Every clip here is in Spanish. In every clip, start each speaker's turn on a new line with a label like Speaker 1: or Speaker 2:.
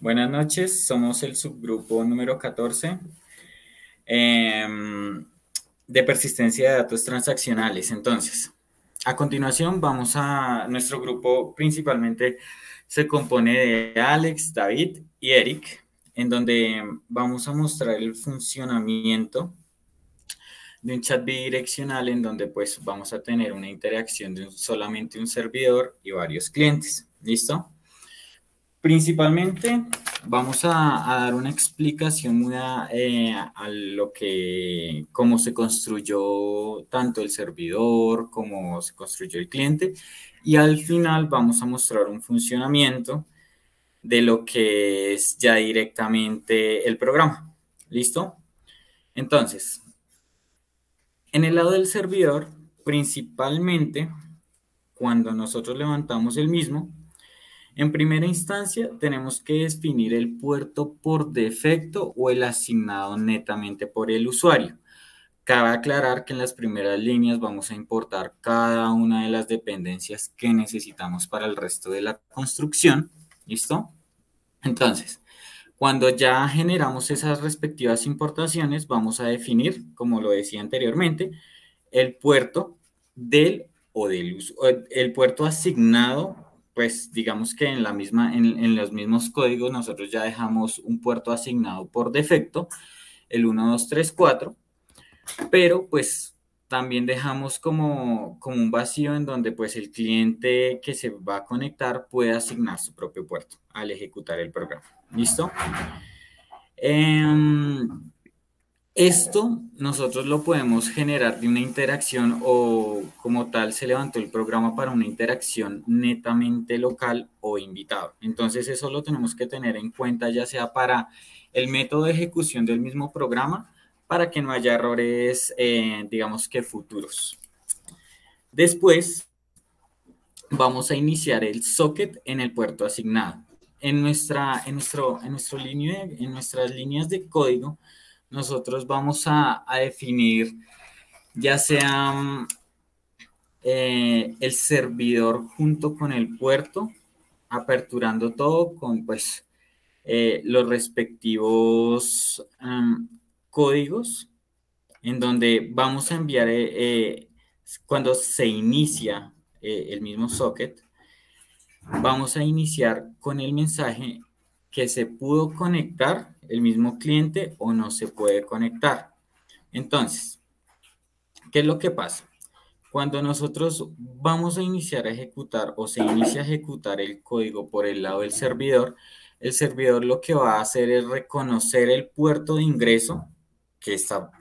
Speaker 1: Buenas noches, somos el subgrupo número 14 de persistencia de datos transaccionales. Entonces, a continuación nuestro grupo principalmente se compone de Alex, David y Eric, en donde vamos a mostrar el funcionamiento de un chat bidireccional en donde pues vamos a tener una interacción de solamente un servidor y varios clientes. ¿Listo? Principalmente vamos a dar una explicación a lo que, cómo se construyó tanto el servidor, cómo se construyó el cliente, y al final vamos a mostrar un funcionamiento de lo que es ya directamente el programa. ¿Listo? Entonces, en el lado del servidor, principalmente cuando nosotros levantamos el mismo, en primera instancia, tenemos que definir el puerto por defecto o el asignado netamente por el usuario. Cabe aclarar que en las primeras líneas vamos a importar cada una de las dependencias que necesitamos para el resto de la construcción. ¿Listo? Entonces, cuando ya generamos esas respectivas importaciones, vamos a definir, como lo decía anteriormente, el puerto el puerto asignado, pues digamos que en los mismos códigos nosotros ya dejamos un puerto asignado por defecto, el 1234, pero pues también dejamos como un vacío en donde pues el cliente que se va a conectar puede asignar su propio puerto al ejecutar el programa. ¿Listo? Esto nosotros lo podemos generar de una interacción o como tal se levantó el programa para una interacción netamente local o invitado. Entonces eso lo tenemos que tener en cuenta ya sea para el método de ejecución del mismo programa para que no haya errores, digamos que futuros. Después vamos a iniciar el socket en el puerto asignado. En nuestras líneas de código, nosotros vamos a definir ya sea el servidor junto con el puerto, aperturando todo con pues los respectivos códigos en donde vamos a enviar cuando se inicia el mismo socket, vamos a iniciar con el mensaje que se pudo conectar el mismo cliente o no se puede conectar. Entonces, ¿qué es lo que pasa? Cuando nosotros vamos a iniciar a ejecutar o se inicia a ejecutar el código por el lado del servidor, el servidor lo que va a hacer es reconocer el puerto de ingreso que está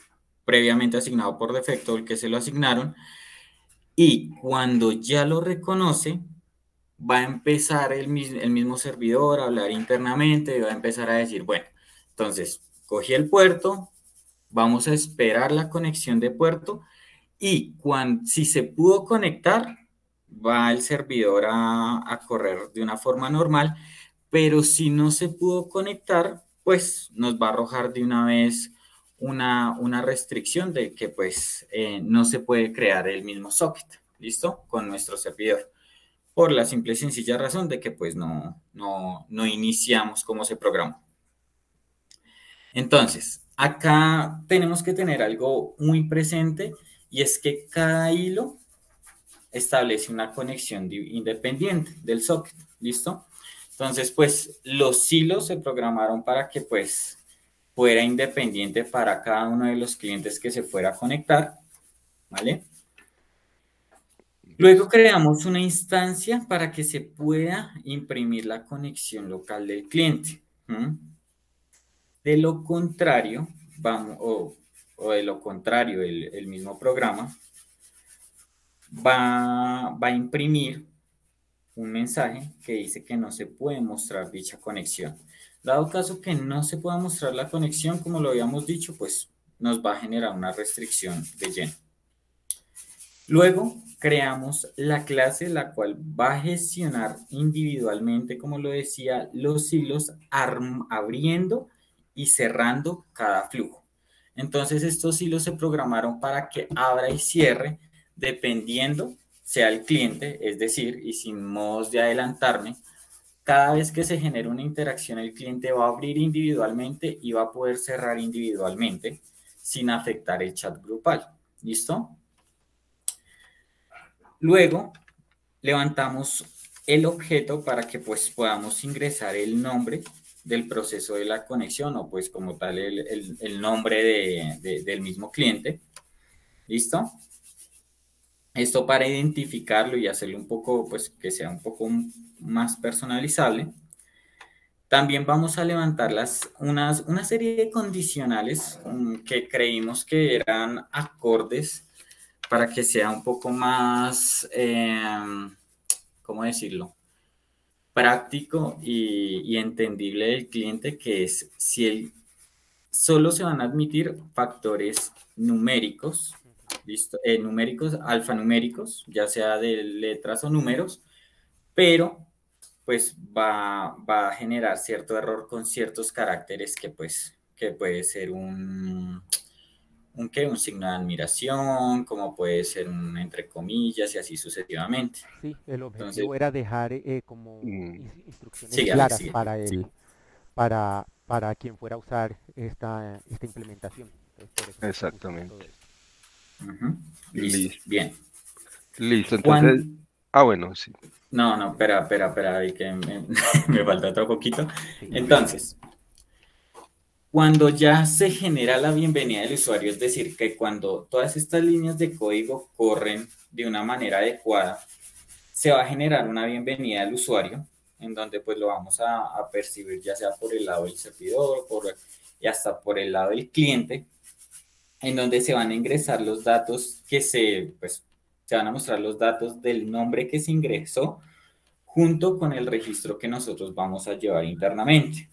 Speaker 1: previamente asignado por defecto, el que se lo asignaron, y cuando ya lo reconoce, va a empezar el mismo servidor a hablar internamente y va a empezar a decir, bueno, entonces cogí el puerto, vamos a esperar la conexión de puerto y si se pudo conectar, va el servidor a correr de una forma normal, pero si no se pudo conectar, pues nos va a arrojar de una vez una restricción de que pues no se puede crear el mismo socket, ¿listo? Con nuestro servidor por la simple y sencilla razón de que pues no iniciamos como se programó. Entonces, acá tenemos que tener algo muy presente y es que cada hilo establece una conexión independiente del socket, ¿listo? Entonces, pues los hilos se programaron para que pues fuera independiente para cada uno de los clientes que se fuera a conectar, ¿vale? Luego creamos una instancia para que se pueda imprimir la conexión local del cliente. De lo contrario, de lo contrario, el mismo programa va a imprimir un mensaje que dice que no se puede mostrar dicha conexión. Dado caso que no se pueda mostrar la conexión, como lo habíamos dicho, pues nos va a generar una restricción de lleno. Luego creamos la clase, la cual va a gestionar individualmente, como lo decía, los hilos abriendo y cerrando cada flujo. Entonces estos hilos se programaron para que abra y cierre dependiendo sea el cliente, es decir, y sin modos de adelantarme, cada vez que se genere una interacción, el cliente va a abrir individualmente y va a poder cerrar individualmente sin afectar el chat grupal. ¿Listo? Luego, levantamos el objeto para que pues podamos ingresar el nombre del proceso de la conexión o pues como tal el nombre del mismo cliente. ¿Listo? Esto para identificarlo y hacerlo un poco, pues que sea un poco más personalizable. También vamos a levantar una serie de condicionales que creímos que eran acordes para que sea un poco más, ¿cómo decirlo? Práctico y entendible del cliente, que es si solo se van a admitir factores numéricos, ¿listo? Numéricos, alfanuméricos, ya sea de letras o números, pero pues va a generar cierto error con ciertos caracteres que pues que puede ser un signo de admiración, como puede ser un entre comillas y así sucesivamente.
Speaker 2: Sí, el
Speaker 1: Entonces,
Speaker 2: objetivo era dejar como
Speaker 3: Mm,
Speaker 2: instrucciones
Speaker 1: sigue Alex,
Speaker 2: claras
Speaker 1: sigue.
Speaker 2: para
Speaker 1: Sí.
Speaker 2: para quien fuera a usar esta implementación. Entonces, por eso se puso todo
Speaker 3: exactamente.
Speaker 2: eso.
Speaker 1: Ujú. Listo,
Speaker 3: Listo.
Speaker 1: bien.
Speaker 3: Listo. Entonces,
Speaker 1: Cuando,
Speaker 3: bueno, sí.
Speaker 1: no, espera, ahí que me falta otro poquito.
Speaker 2: Sí.
Speaker 3: Listo.
Speaker 1: Entonces, cuando ya se genera la bienvenida del usuario, es decir, que cuando todas estas líneas de código corren de una manera adecuada, se va a generar una bienvenida al usuario, en donde pues lo vamos a percibir ya sea por el lado del servidor y hasta por el lado del cliente, en donde se van a ingresar los datos pues, se van a mostrar los datos del nombre que se ingresó junto con el registro que nosotros vamos a llevar internamente.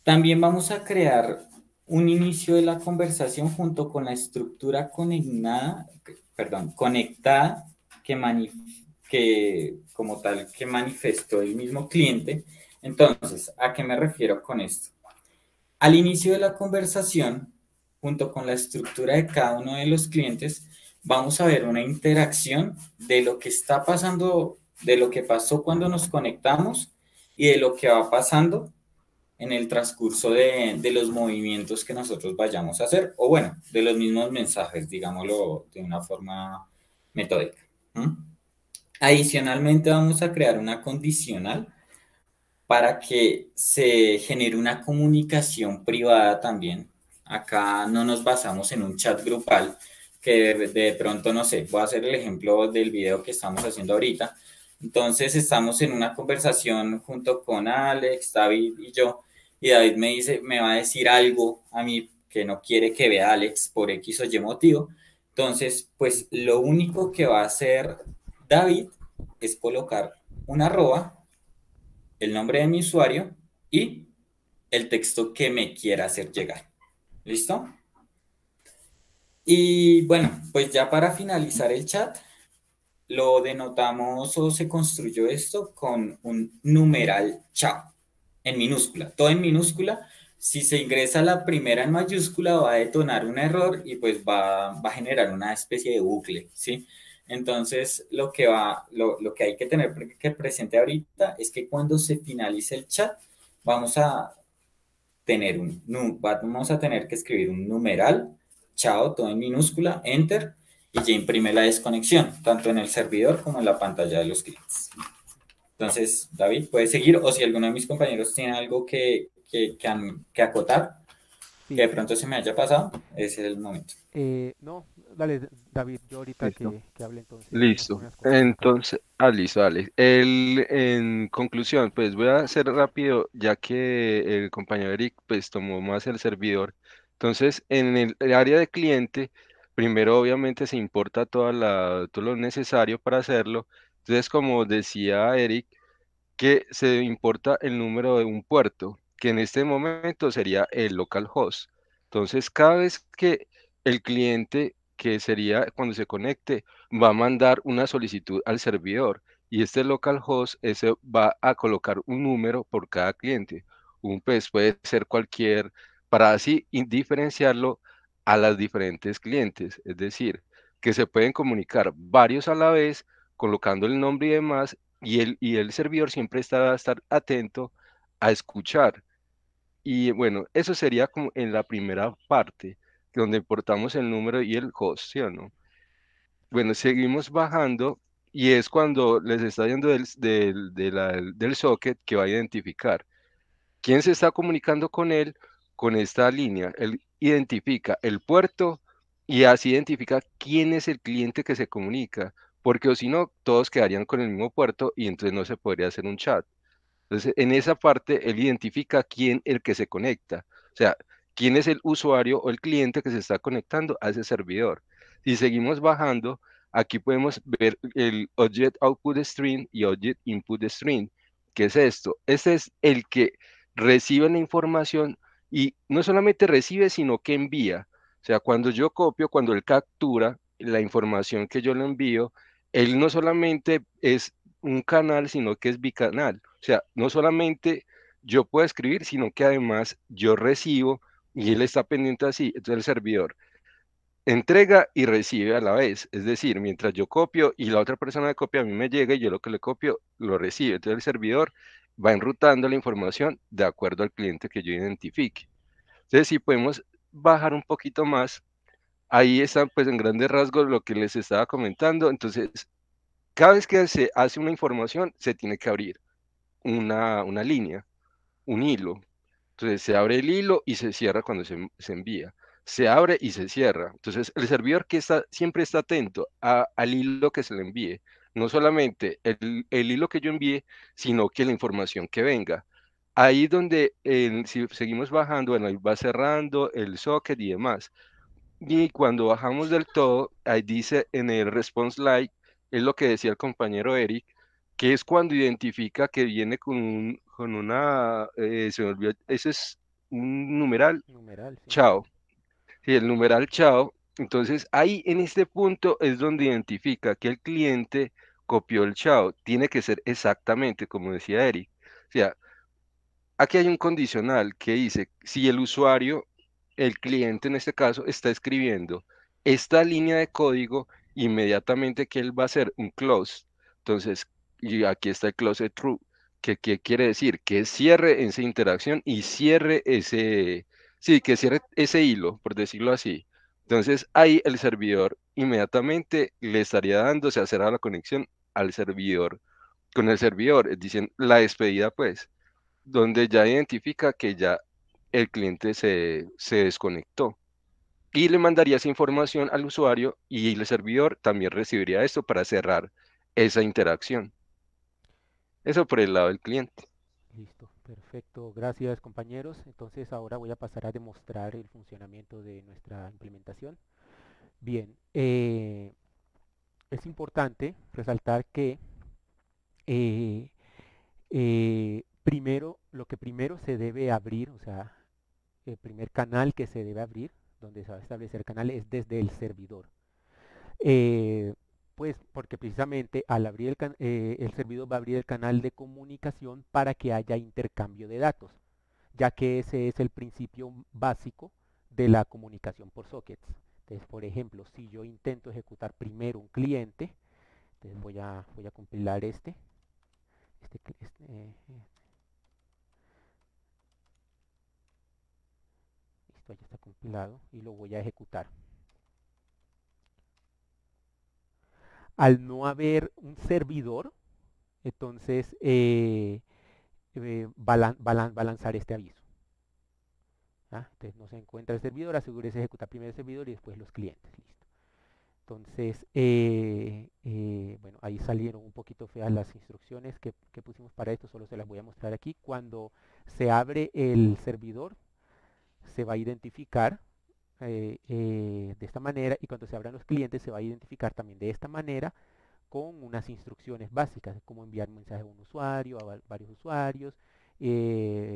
Speaker 1: También vamos a crear un inicio de la conversación junto con la estructura conectada que como tal que manifestó el mismo cliente. Entonces, ¿a qué me refiero con esto? Al inicio de la conversación, junto con la estructura de cada uno de los clientes, vamos a ver una interacción de lo que está pasando, de lo que pasó cuando nos conectamos y de lo que va pasando en el transcurso de los movimientos que nosotros vayamos a hacer, o bueno, de los mismos mensajes, digámoslo de una forma metódica. ¿Mm? Adicionalmente, vamos a crear una condicional para que se genere una comunicación privada también. Acá no nos basamos en un chat grupal, que de pronto, no sé, voy a hacer el ejemplo del video que estamos haciendo ahorita. Entonces estamos en una conversación junto con Alex, David y yo, y David me va a decir algo a mí que no quiere que vea a Alex por X o Y motivo. Entonces, pues lo único que va a hacer David es colocar una arroba, el nombre de mi usuario y el texto que me quiera hacer llegar. ¿Listo? Y bueno, pues ya para finalizar el chat, lo denotamos o se construyó esto con un numeral chao en minúscula, todo en minúscula. Si se ingresa la primera en mayúscula va a detonar un error y pues va a generar una especie de bucle, ¿sí? Entonces lo que hay que tener que presente ahorita es que cuando se finalice el chat vamos a vamos a tener que escribir un numeral, chao, todo en minúscula, enter, y ya imprime la desconexión, tanto en el servidor como en la pantalla de los clientes. Entonces, David, puedes seguir, o si alguno de mis compañeros tiene algo que acotar, que
Speaker 2: Sí.
Speaker 1: de pronto se me haya pasado, ese es el momento.
Speaker 2: No, dale, David, yo ahorita
Speaker 3: Listo.
Speaker 2: que hable entonces
Speaker 3: Listo.
Speaker 2: unas cositas acá.
Speaker 3: Entonces, listo, dale. En conclusión, pues voy a hacer rápido, ya que el compañero Eric pues tomó más el servidor. Entonces, en el área de cliente, primero obviamente se importa todo lo necesario para hacerlo. Entonces, como decía Eric, que se importa el número de un puerto, que en este momento sería el localhost. Entonces, cada vez que el cliente, que sería cuando se conecte, va a mandar una solicitud al servidor y este localhost ese va a colocar un número por cada cliente. Un pues puede ser cualquier, para así diferenciarlo a las diferentes clientes, es decir, que se pueden comunicar varios a la vez colocando el nombre y demás y el servidor siempre va a estar atento a escuchar. Y bueno, eso sería como en la primera parte, donde importamos el número y el host, ¿sí o no? Bueno, seguimos bajando y es cuando les está yendo del socket que va a identificar quién se está comunicando con él con esta línea. Él identifica el puerto y así identifica quién es el cliente que se comunica, porque o si no, todos quedarían con el mismo puerto y entonces no se podría hacer un chat. Entonces, en esa parte, él identifica quién el que se conecta, o sea, quién es el usuario o el cliente que se está conectando a ese servidor. Si seguimos bajando, aquí podemos ver el Object Output Stream y Object Input Stream. ¿Qué es esto? Este es el que recibe la información y no solamente recibe, sino que envía. O sea, cuando yo copio, cuando él captura la información que yo le envío, él no solamente es un canal, sino que es bicanal. O sea, no solamente yo puedo escribir, sino que además yo recibo y él está pendiente así. Entonces el servidor entrega y recibe a la vez. Es decir, mientras yo copio y la otra persona que copia a mí me llega y yo lo que le copio lo recibe. Entonces el servidor va enrutando la información de acuerdo al cliente que yo identifique. Entonces, si podemos bajar un poquito más, ahí está pues en grandes rasgos lo que les estaba comentando. Entonces, cada vez que se hace una información, se tiene que abrir una línea, un hilo. Entonces se abre el hilo y se cierra cuando se envía. Se abre y se cierra. Entonces el servidor siempre está atento al hilo que se le envíe. No solamente el hilo que yo envíe, sino que la información que venga. Ahí donde si seguimos bajando, bueno, ahí va cerrando el socket y demás. Y cuando bajamos del todo, ahí dice en el response like, es lo que decía el compañero Eric, que es cuando identifica que viene con una, se me olvidó, ese es un numeral,
Speaker 2: Numeral, sí.
Speaker 3: chao. Sí, el numeral chao. Entonces ahí en este punto es donde identifica que el cliente copió el chao. Tiene que ser exactamente como decía Eric. O sea, aquí hay un condicional que dice, si el usuario, el cliente en este caso, está escribiendo esta línea de código, inmediatamente que él va a hacer un close. Entonces, y aquí está el close true, que quiere decir que cierre esa interacción y cierre sí, que cierre ese hilo, por decirlo así. Entonces, ahí el servidor inmediatamente le estaría dando, se cerrado la conexión al servidor, con el servidor, dicen la despedida, pues donde ya identifica que ya el cliente se desconectó y le mandaría esa información al usuario y el servidor también recibiría esto para cerrar esa interacción. Eso por el lado del cliente.
Speaker 2: Listo, perfecto. Gracias, compañeros. Entonces ahora voy a pasar a demostrar el funcionamiento de nuestra implementación. Bien, es importante resaltar que eh, primero, lo que primero se debe abrir, o sea, el primer canal que se debe abrir, donde se va a establecer canal, es desde el servidor. Eh, pues porque precisamente al abrir el servidor va a abrir el canal de comunicación para que haya intercambio de datos, ya que ese es el principio básico de la comunicación por sockets. Entonces, por ejemplo, si yo intento ejecutar primero un cliente, entonces voy a compilar listo, ya está compilado y lo voy a ejecutar. Al no haber un servidor, entonces va a lanzar este aviso. ¿Ah? Entonces no se encuentra el servidor, asegúrese de ejecutar primero el servidor y después los clientes. Listo. Entonces, bueno, ahí salieron un poquito feas las instrucciones que pusimos para esto, solo se las voy a mostrar aquí. Cuando se abre el servidor, se va a identificar de esta manera y cuando se abran los clientes se va a identificar también de esta manera con unas instrucciones básicas, cómo enviar un mensaje a un usuario, a varios usuarios,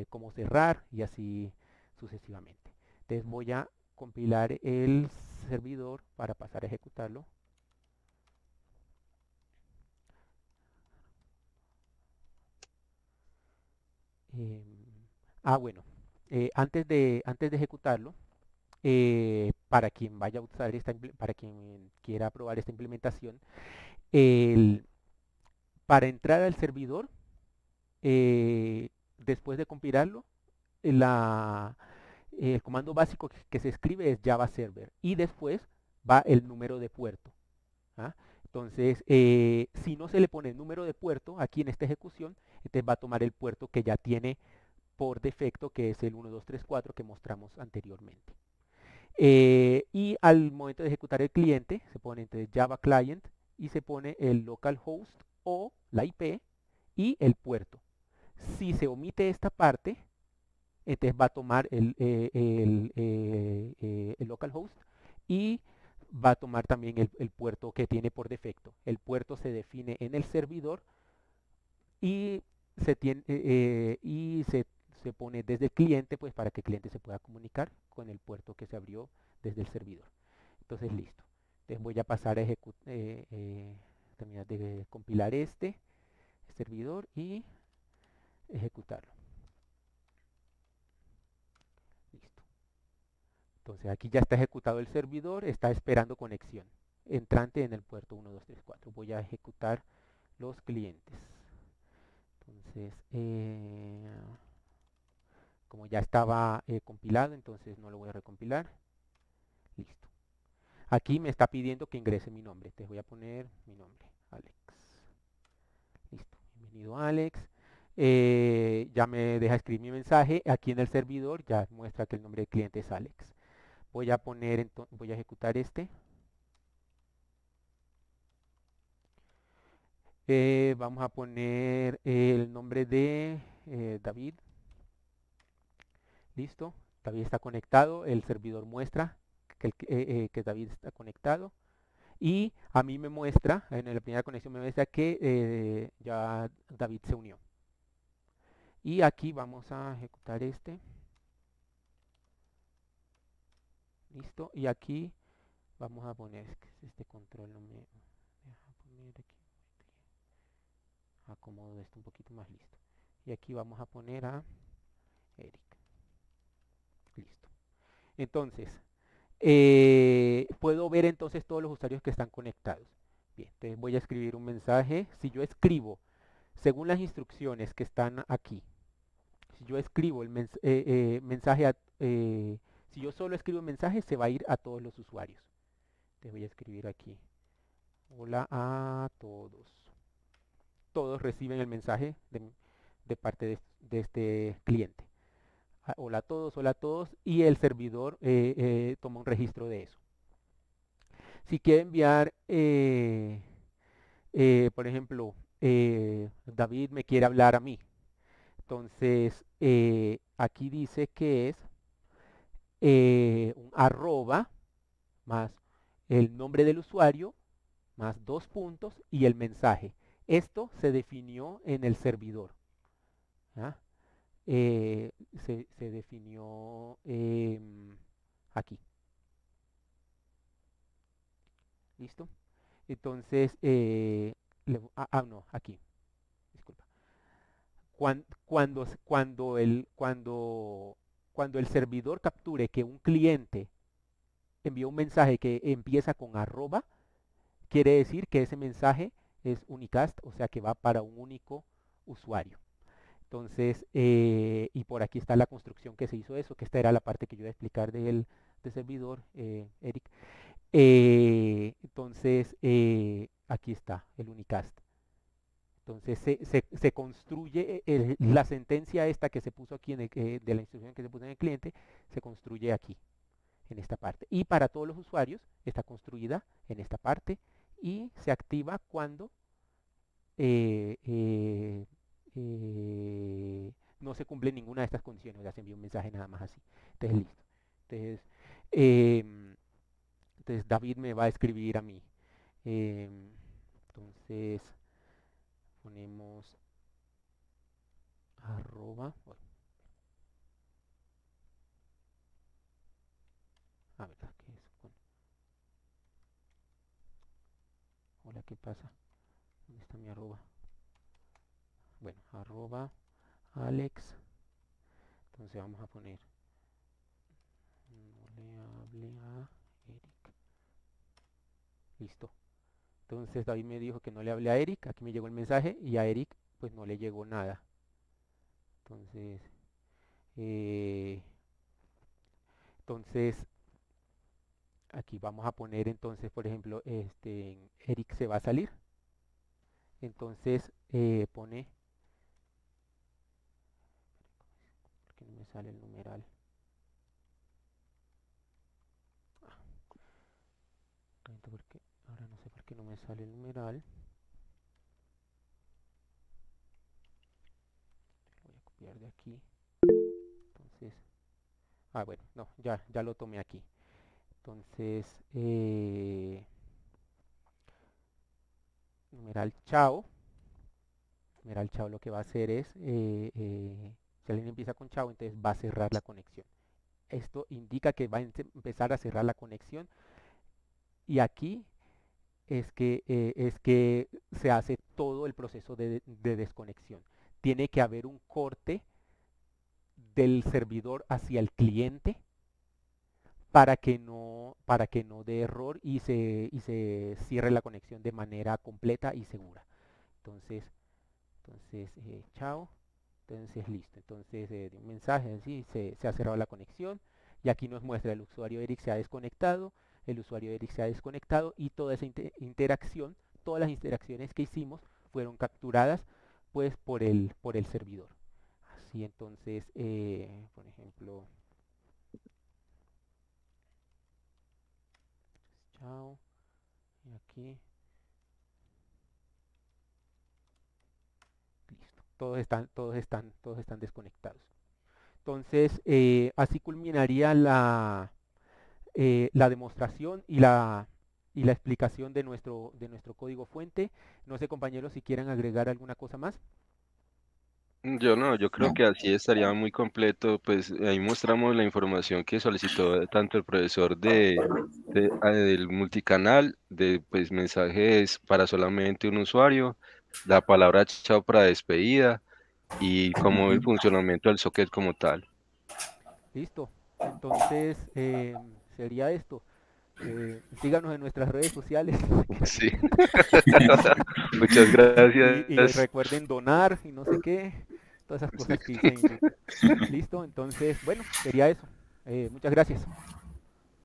Speaker 2: cómo cerrar y así sucesivamente. Entonces voy a compilar el servidor para pasar a ejecutarlo. Eh, bueno, antes de ejecutarlo, para quien vaya a usar para quien quiera probar esta implementación, el, para entrar al servidor, después de compilarlo, el comando básico que se escribe es Java Server y después va el número de puerto. ¿Ah? Entonces, si no se le pone el número de puerto aquí en esta ejecución, entonces va a tomar el puerto que ya tiene por defecto, que es el 1234 que mostramos anteriormente. Y al momento de ejecutar el cliente, se pone entonces Java Client y se pone el localhost o la IP y el puerto. Si se omite esta parte, entonces va a tomar el localhost y va a tomar también el puerto que tiene por defecto. El puerto se define en el servidor y se pone desde el cliente, pues para que el cliente se pueda comunicar con el puerto que se abrió desde el servidor. Entonces, listo. Entonces voy a pasar a terminar de compilar este servidor y ejecutarlo. Listo. Entonces aquí ya está ejecutado el servidor, está esperando conexión entrante en el puerto 1234. Voy a ejecutar los clientes. Entonces, como ya estaba compilado, entonces no lo voy a recompilar. Listo. Aquí me está pidiendo que ingrese mi nombre. Te voy a poner mi nombre, Alex. Listo. Bienvenido, Alex. Ya me deja escribir mi mensaje. Aquí en el servidor ya muestra que el nombre del cliente es Alex. Voy a voy a ejecutar este. Vamos a poner el nombre de David. Listo. David está conectado. El servidor muestra que David está conectado. Y a mí me muestra, en la primera conexión me muestra que ya David se unió. Y aquí vamos a ejecutar este. Listo. Y aquí vamos a poner, es que este control no me deja poner aquí. Acomodo esto un poquito más, listo. Y aquí vamos a poner a Eric. Listo. Entonces, puedo ver entonces todos los usuarios que están conectados. Bien, entonces voy a escribir un mensaje. Si yo escribo, según las instrucciones que están aquí, si yo escribo el mensaje, si yo solo escribo un mensaje, se va a ir a todos los usuarios. Te voy a escribir aquí. Hola a todos. Todos reciben el mensaje de parte de este cliente. Hola a todos, hola a todos. Y el servidor toma un registro de eso. Si quiere enviar, por ejemplo, David me quiere hablar a mí. Entonces, aquí dice que es un arroba más el nombre del usuario más 2 puntos y el mensaje. Esto se definió en el servidor. ¿Ya? Se definió aquí. ¿Listo? Entonces, no, aquí. Disculpa. Cuando el servidor capture que un cliente envió un mensaje que empieza con arroba, quiere decir que ese mensaje es unicast, o sea que va para un único usuario. Entonces, y por aquí está la construcción que se hizo eso, que esta era la parte que yo iba a explicar del servidor, Eric. Entonces, aquí está el unicast. Entonces se construye la sentencia esta que se puso aquí de la instrucción que se puso en el cliente, se construye aquí, en esta parte. Y para todos los usuarios está construida en esta parte y se activa cuando eh, eh, no se cumple ninguna de estas condiciones. Ya se envía un mensaje nada más así. Entonces, listo. Entonces, em, entonces David me va a escribir a mí. Entonces ponemos arroba. Bueno, a ver, ¿qué es? Bueno, hola, ¿qué pasa? ¿Dónde está mi arroba? Bueno, arroba Alex. Entonces vamos a poner no le hable a Eric. Listo. Entonces David me dijo que no le hablé a Eric, aquí me llegó el mensaje y a Eric pues no le llegó nada. Entonces, eh, entonces aquí vamos a poner entonces, por ejemplo, Eric se va a salir. Entonces pone, ¿por qué no me sale el numeral? Porque ahora no sé por qué no me sale el numeral. Lo voy a copiar de aquí. Entonces, bueno, no, ya lo tomé aquí. Entonces, numeral chao. Numeral chao lo que va a hacer es, si alguien empieza con chao, entonces va a cerrar la conexión. Esto indica que va a empezar a cerrar la conexión. Y aquí es que se hace todo el proceso de desconexión. Tiene que haber un corte del servidor hacia el cliente para que no dé error y se cierre la conexión de manera completa y segura. Entonces chao. Entonces listo. Entonces de un mensaje así se ha cerrado la conexión y aquí nos muestra el usuario Eric se ha desconectado, el usuario Eric se ha desconectado y toda esa interacción, todas las interacciones que hicimos fueron capturadas pues por el servidor. Así entonces, por ejemplo, chao, y aquí, listo, todos están desconectados. Entonces, así culminaría la demostración y la explicación de nuestro código fuente. No sé, compañeros, si quieren agregar alguna cosa más.
Speaker 3: Yo creo que así estaría muy completo, pues ahí mostramos la información que solicitó tanto el profesor del multicanal, de pues mensajes para solamente un usuario, la palabra chao para despedida y como el funcionamiento del socket como tal.
Speaker 2: Listo. Entonces, sería esto. Síganos en nuestras redes sociales.
Speaker 3: Sí. Muchas
Speaker 2: Y
Speaker 3: gracias.
Speaker 2: recuerden donar y no sé qué. Todas esas cosas que dicen en YouTube. Listo. Entonces, bueno, sería eso. Muchas gracias.